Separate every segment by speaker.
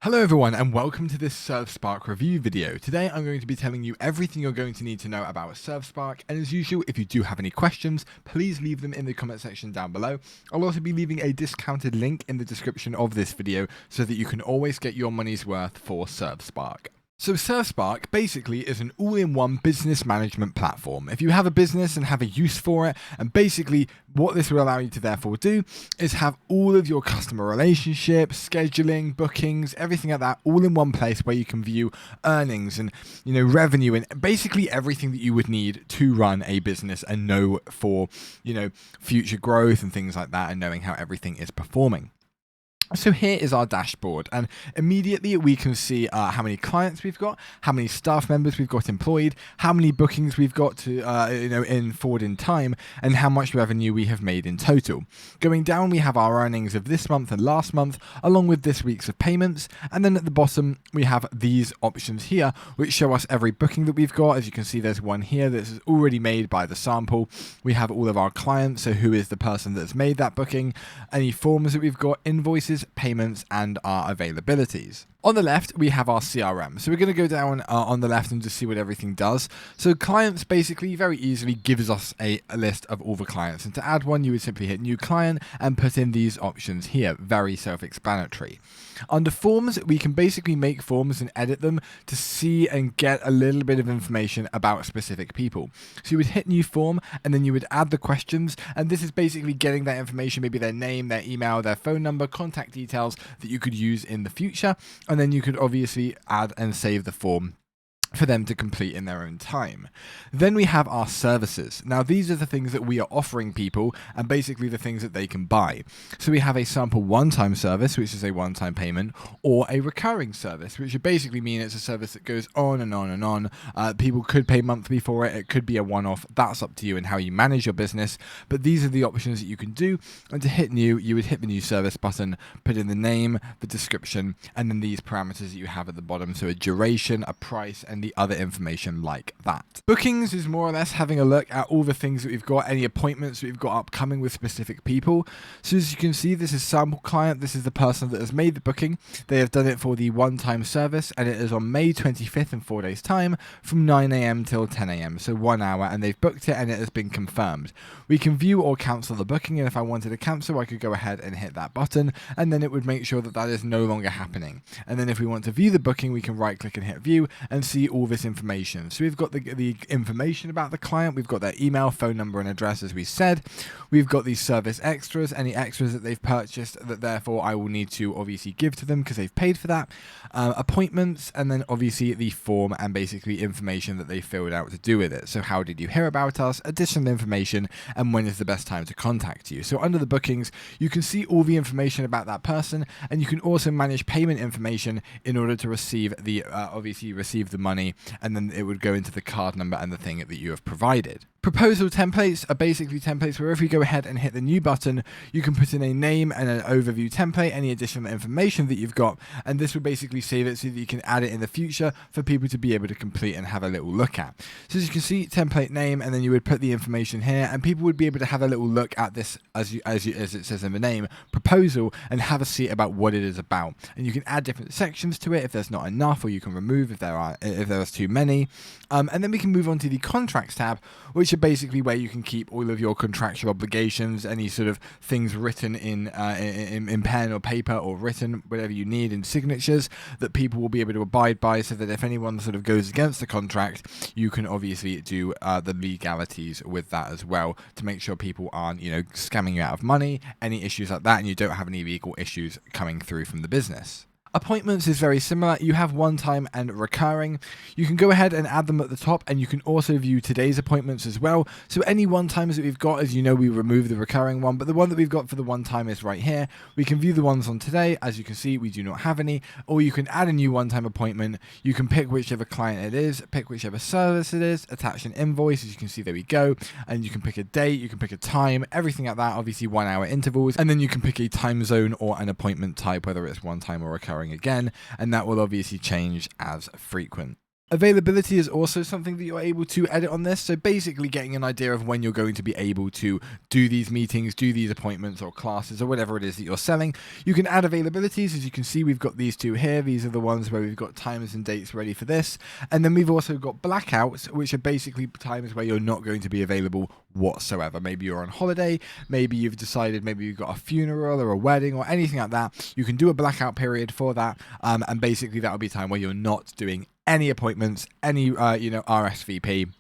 Speaker 1: Hello everyone and welcome to this Servespark review video. Today I'm going to be telling you everything you're going to need to know about Servespark, and as usual, if you do have any questions, please leave them in the comment section down below. I'll also be leaving a discounted link in the description of this video so that you can always get your money's worth for Servespark. So Servespark basically is an all-in-one business management platform. If you have a business and have a use for it, and basically what this will allow you to therefore do is have all of your customer relationships, scheduling, bookings, everything like that all in one place where you can view earnings and revenue and basically everything that you would need to run a business and know for future growth and things like that, and knowing how everything is performing. So here is our dashboard, and immediately we can see how many clients we've got, how many staff members we've got employed, how many bookings we've got to in forward in time, and how much revenue we have made in total. Going down, we have our earnings of this month and last month, along with this week's of payments, and then at the bottom we have these options here, which show us every booking that we've got. As you can see, there's one here that's already made by the sample. We have all of our clients, so who is the person that's made that booking, any forms that we've got, invoices, payments, and our availabilities. On the left, we have our CRM. So we're going to go down on the left and just see what everything does. So clients basically very easily gives us a list of all the clients. And to add one, you would simply hit new client and put in these options here. Very self-explanatory. Under forms, we can basically make forms and edit them to see and get a little bit of information about specific people. So you would hit new form and then you would add the questions. And this is basically getting that information, maybe their name, their email, their phone number, contact details that you could use in the future. And then you could obviously add and save the form for them to complete in their own time. Then we have our services. Now these are the things that we are offering people and basically the things that they can buy. So we have a sample one-time service, which is a one-time payment, or a recurring service, which would basically mean it's a service that goes on and on and on. People could pay monthly for it. It could be a one-off. That's up to you and how you manage your business. But these are the options that you can do. And to hit new, you would hit the new service button, put in the name, the description, and then these parameters that you have at the bottom. So a duration, a price, and the other information like that. Bookings is more or less having a look at all the things that we've got, any appointments that we've got upcoming with specific people. So as you can see, this is sample client. This is the person that has made the booking. They have done it for the one-time service, and it is on May 25th in 4 days time from 9 a.m. till 10 a.m. So 1 hour, and they've booked it and it has been confirmed. We can view or cancel the booking, and if I wanted to cancel, I could go ahead and hit that button, and then it would make sure that that is no longer happening. And then if we want to view the booking, we can right click and hit view and see all this information. So we've got the information about the client, we've got their email, phone number, and address, as we said. We've got these service extras, any extras that they've purchased that therefore I will need to obviously give to them because they've paid for that. Appointments, and then obviously the form and basically information that they filled out to do with it. So how did you hear about us, additional information, and when is the best time to contact you. So under the bookings, you can see all the information about that person, and you can also manage payment information in order to receive the obviously receive the money, and then it would go into the card number and the thing that you have provided. Proposal templates are basically templates where if you go ahead and hit the new button, you can put in a name and an overview template, any additional information that you've got, and this will basically save it so that you can add it in the future for people to be able to complete and have a little look at. So as you can see, template name, and then you would put the information here, and people would be able to have a little look at this as it says in the name, proposal, and have a see about what it is about. And you can add different sections to it if there's not enough, or you can remove if there's too many. And then we can move on to the contracts tab, which are basically where you can keep all of your contractual obligations, any sort of things written in pen or paper, or written, whatever you need, in signatures that people will be able to abide by, so that if anyone sort of goes against the contract, you can obviously do the legalities with that as well to make sure people aren't, scamming you out of money, any issues like that, and you don't have any legal issues coming through from the business. Appointments is very similar. You have one-time and recurring. You can go ahead and add them at the top, and you can also view today's appointments as well. So any one-times that we've got, as you know, we remove the recurring one, but the one that we've got for the one-time is right here. We can view the ones on today. As you can see, we do not have any, or you can add a new one-time appointment. You can pick whichever client it is, pick whichever service it is, attach an invoice, as you can see, there we go, and you can pick a date, you can pick a time, everything like that, obviously 1 hour intervals, and then you can pick a time zone or an appointment type, whether it's one-time or recurring again, and that will obviously change as frequent. Availability is also something that you're able to edit on this. So basically getting an idea of when you're going to be able to do these meetings, do these appointments or classes or whatever it is that you're selling. You can add availabilities. As you can see, we've got these two here. These are the ones where we've got times and dates ready for this. And then we've also got blackouts, which are basically times where you're not going to be available whatsoever. Maybe you're on holiday, maybe you've decided, maybe you've got a funeral or a wedding or anything like that. You can do a blackout period for that. And basically that'll be time where you're not doing any appointments, any RSVP.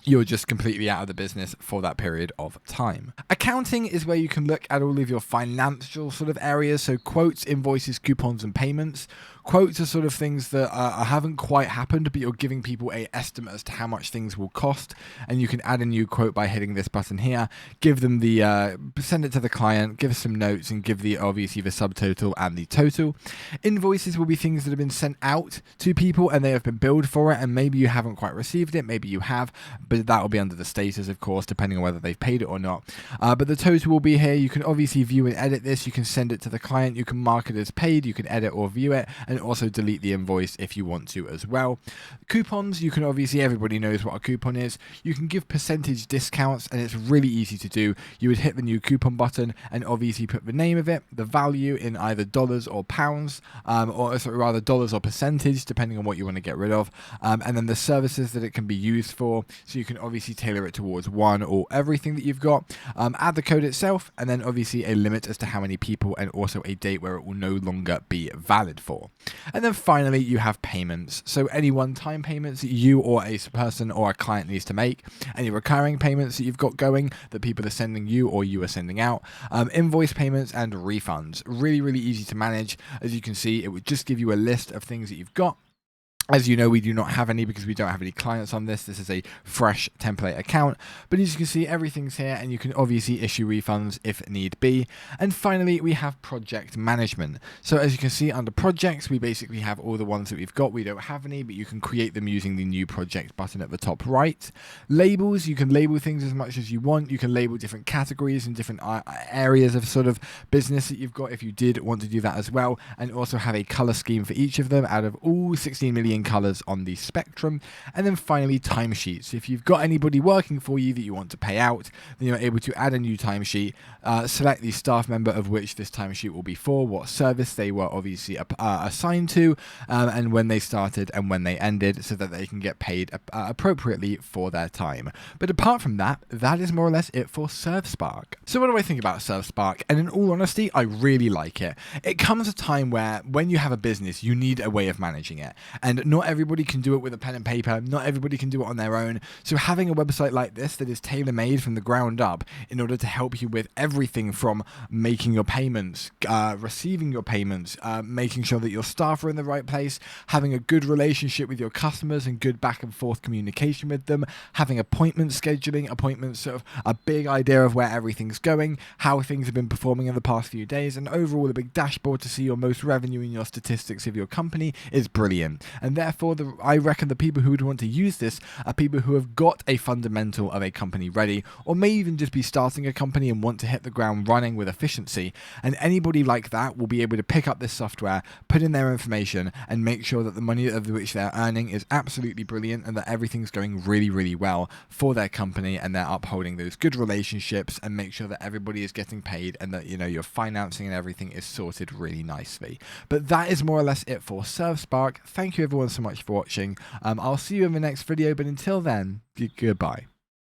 Speaker 1: You're just completely out of the business for that period of time. Accounting is where you can look at all of your financial sort of areas. So quotes, invoices, coupons, and payments. Quotes are sort of things that haven't quite happened, but you're giving people an estimate as to how much things will cost. And you can add a new quote by hitting this button here, give them the, send it to the client, give some notes, and give the, obviously, the subtotal and the total. Invoices will be things that have been sent out to people and they have been billed for it. And maybe you haven't quite received it, maybe you have, but that will be under the status, of course, depending on whether they've paid it or not. But the total will be here. You can obviously view and edit this. You can send it to the client. You can mark it as paid. You can edit or view it, and also delete the invoice if you want to as well. Coupons, you can obviously, everybody knows what a coupon is. You can give percentage discounts, and it's really easy to do. You would hit the new coupon button and obviously put the name of it, the value in either dollars or pounds, or rather dollars or percentage, depending on what you want to get rid of, and then the services that it can be used for. So you can obviously tailor it towards one or everything that you've got. Add the code itself, and then obviously a limit as to how many people, and also a date where it will no longer be valid for. And then finally, you have payments. So any one-time payments that you or a person or a client needs to make, any recurring payments that you've got going that people are sending you or you are sending out, invoice payments and refunds. Really, really easy to manage. As you can see, it would just give you a list of things that you've got. As you know, we do not have any because we don't have any clients on this. This is a fresh template account. But as you can see, everything's here, and you can obviously issue refunds if need be. And finally, we have project management. So as you can see under projects, we basically have all the ones that we've got. We don't have any, but you can create them using the new project button at the top right. Labels, you can label things as much as you want. You can label different categories and different areas of sort of business that you've got if you did want to do that as well. And also have a color scheme for each of them out of all 16 million colors on the spectrum. And then finally, timesheets. If you've got anybody working for you that you want to pay out, then you're able to add a new timesheet, select the staff member of which this timesheet will be for, what service they were obviously assigned to, and when they started and when they ended, so that they can get paid appropriately for their time. But apart from that, that is more or less it for Servespark. So what do I think about Servespark? And in all honesty, I really like it. It comes a time where when you have a business, you need a way of managing it. And not everybody can do it with a pen and paper. Not everybody can do it on their own. So having a website like this that is tailor-made from the ground up in order to help you with everything from making your payments, receiving your payments, making sure that your staff are in the right place, having a good relationship with your customers and good back and forth communication with them, having appointment scheduling, appointments, sort of a big idea of where everything's going, how things have been performing in the past few days, and overall a big dashboard to see your most revenue and your statistics of your company is brilliant. And therefore, I reckon the people who would want to use this are people who have got a fundamental of a company ready, or may even just be starting a company and want to hit the ground running with efficiency. And anybody like that will be able to pick up this software, put in their information, and make sure that the money of which they're earning is absolutely brilliant, and that everything's going really, really well for their company, and they're upholding those good relationships, and make sure that everybody is getting paid, and that, you know, your financing and everything is sorted really nicely. But that is more or less it for Servespark. Thank you everyone so much for watching. I'll see you in the next video, but until then, goodbye.